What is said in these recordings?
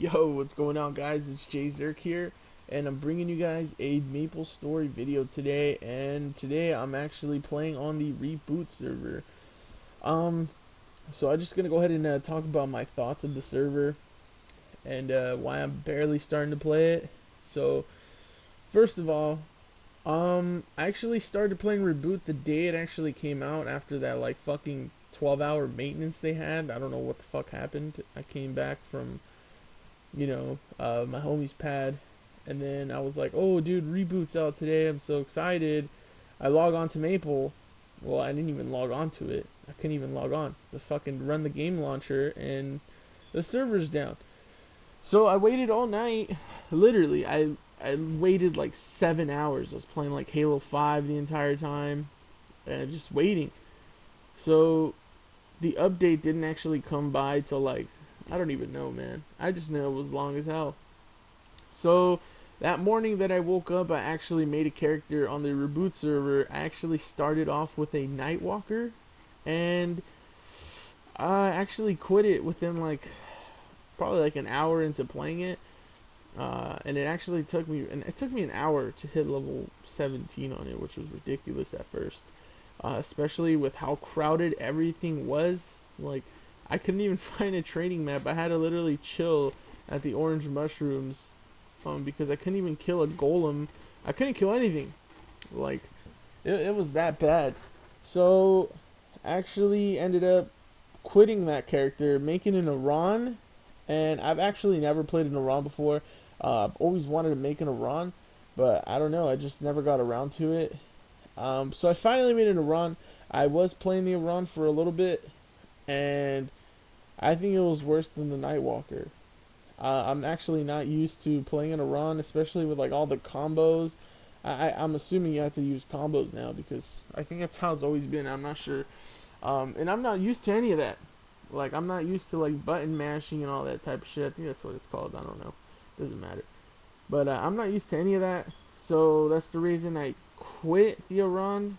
Yo, what's going on, guys? It's iJzurc here, and I'm bringing you guys a MapleStory video today. And today I'm actually playing on the Reboot server. Um, so I'm just gonna go ahead and talk about my thoughts of the server and why I'm barely starting to play it. So, first of all, I actually started playing Reboot the day it actually came out after that like fucking 12-hour maintenance they had. I don't know what the fuck happened. I came back from my homie's pad. And then I was like, oh, dude, Reboot's out today. I'm so excited. I log on to Maple. Well, I didn't even log on to it. I couldn't even log on. The fucking run the game launcher and the server's down. So I waited all night. Literally, I waited like 7 hours. I was playing like Halo 5 the entire time. And just waiting. So the update didn't actually come by till like, I don't even know, man. I just know it was long as hell. So that morning that I woke up, I actually made a character on the Reboot server. I actually started off with a Nightwalker, and I actually quit it within like probably like an hour into playing it. And it took me an hour to hit level 17 on it, which was ridiculous at first. Especially with how crowded everything was. Like, I couldn't even find a training map. I had to literally chill at the orange mushrooms because I couldn't even kill a golem. I couldn't kill anything. Like, it was that bad. So, actually ended up quitting that character, making an Iran. And I've actually never played an Iran before. I've always wanted to make an Iran, but I don't know. I just never got around to it. So I finally made an Iran. I was playing the Iran for a little bit, and I think it was worse than the Nightwalker. I'm actually not used to playing an Iran, especially with like all the combos. I'm assuming you have to use combos now because I think that's how it's always been. I'm not sure, and I'm not used to any of that. Like, I'm not used to like button mashing and all that type of shit. I think that's what it's called. I don't know. Doesn't matter. But I'm not used to any of that. So that's the reason I quit the Iran,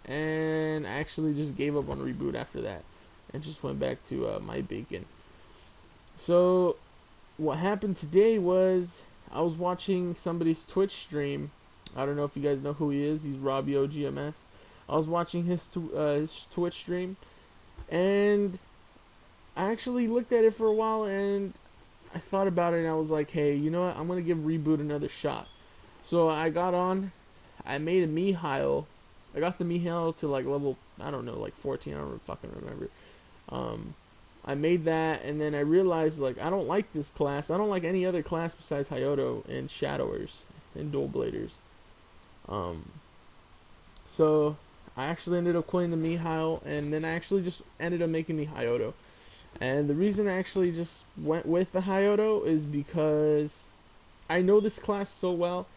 and I actually just gave up on Reboot after that and just went back to my bacon. So what happened today was I was watching somebody's Twitch stream. I don't know if you guys know who he is. He's Robbio GMS. I was watching his Twitch stream, and I actually looked at it for a while, and I thought about it, and I was like, hey, you know what? I'm going to give Reboot another shot. So I got on. I made a Mihail. I got the Mihail to like level, I don't know, like 14. I don't fucking remember. I made that, and then I realized like I don't like this class. I don't like any other class besides Hayato and Shadowers and Dual Bladers. So I actually ended up quitting the Mihail, and then I actually just ended up making the Hayato. And the reason I actually just went with the Hayato is because I know this class so well,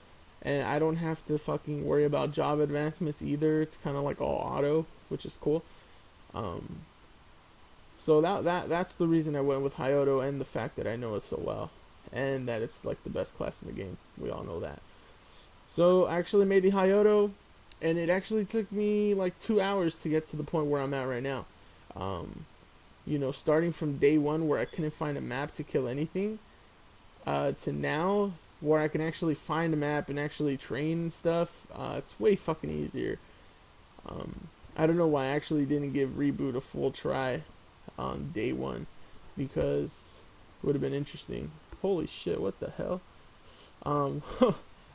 and I don't have to fucking worry about job advancements either. It's kind of like all auto, which is cool. So that's the reason I went with Hayato, and the fact that I know it so well, and that it's like the best class in the game. We all know that. So I actually made the Hayato, and it actually took me like 2 hours to get to the point where I'm at right now. Starting from day one where I couldn't find a map to kill anything, to now where I can actually find a map and actually train and stuff. It's way fucking easier. I don't know why I actually didn't give Reboot a full try on day one, because it would have been interesting. Holy shit, what the hell?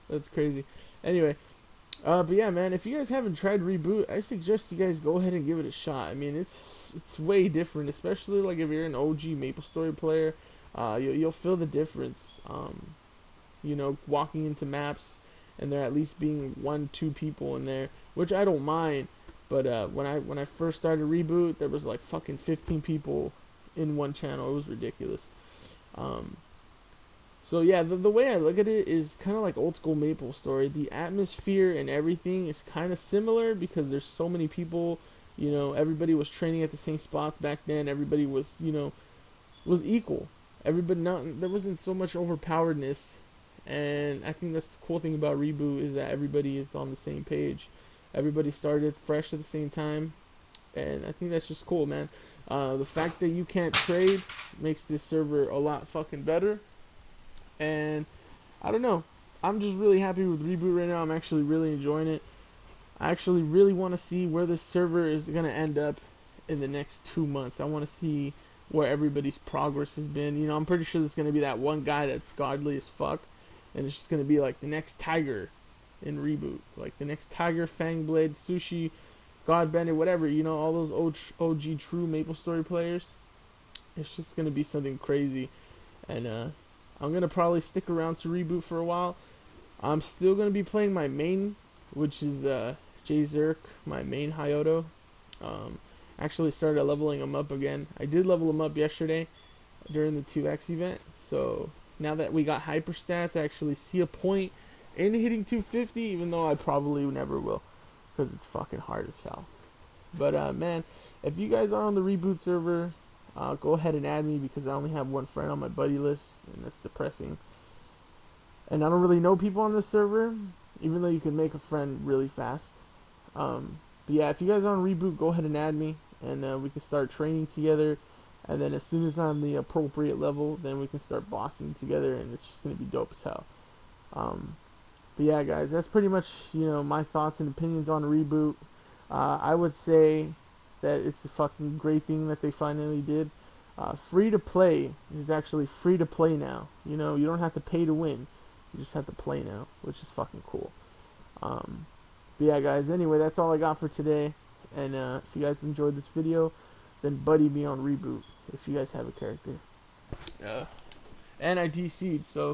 That's crazy. Anyway, but yeah, man, if you guys haven't tried Reboot, I suggest you guys go ahead and give it a shot. I mean, it's way different, especially like if you're an OG MapleStory player. You'll feel the difference. Walking into maps and there at least being 1-2 people in there, which I don't mind. But when I first started Reboot, there was like fucking 15 people in one channel. It was ridiculous. So yeah, the way I look at it is kind of like old school MapleStory. The atmosphere and everything is kind of similar because there's so many people. Everybody was training at the same spots back then. Everybody was was equal. There wasn't so much overpoweredness, and I think that's the cool thing about Reboot is that everybody is on the same page. Everybody started fresh at the same time, and I think that's just cool, man. The fact that you can't trade makes this server a lot fucking better. and I don't know. I'm just really happy with Reboot right now. I'm actually really enjoying it. I actually really want to see where this server is going to end up in the next 2 months. I want to see where everybody's progress has been. You know, I'm pretty sure there's going to be that one guy that's godly as fuck, and it's just going to be like the next Tiger in Reboot. Like the next Tiger, Fangblade, Sushi, God Bandit, whatever. You know, all those OG true MapleStory players. It's just going to be something crazy. And I'm going to probably stick around to Reboot for a while. I'm still going to be playing my main, which is iJzurc, my main Hayato. Actually started leveling him up again. I did level him up yesterday during the 2x event. So now that we got hyper stats, I actually see a point in hitting 250, even though I probably never will, because it's fucking hard as hell. But man, if you guys are on the Reboot server, go ahead and add me, because I only have one friend on my buddy list, and that's depressing. And I don't really know people on this server, even though you can make a friend really fast. But yeah, if you guys are on Reboot, go ahead and add me, and we can start training together. And then as soon as I'm the appropriate level, then we can start bossing together, and it's just gonna be dope as hell. But yeah, guys, that's pretty much, you know, my thoughts and opinions on Reboot. I would say that it's a fucking great thing that they finally did. Free to play is actually free to play now. You know, you don't have to pay to win. You just have to play now, which is fucking cool. But yeah, guys, anyway, that's all I got for today. And if you guys enjoyed this video, then buddy me on Reboot if you guys have a character. And I DC'd, so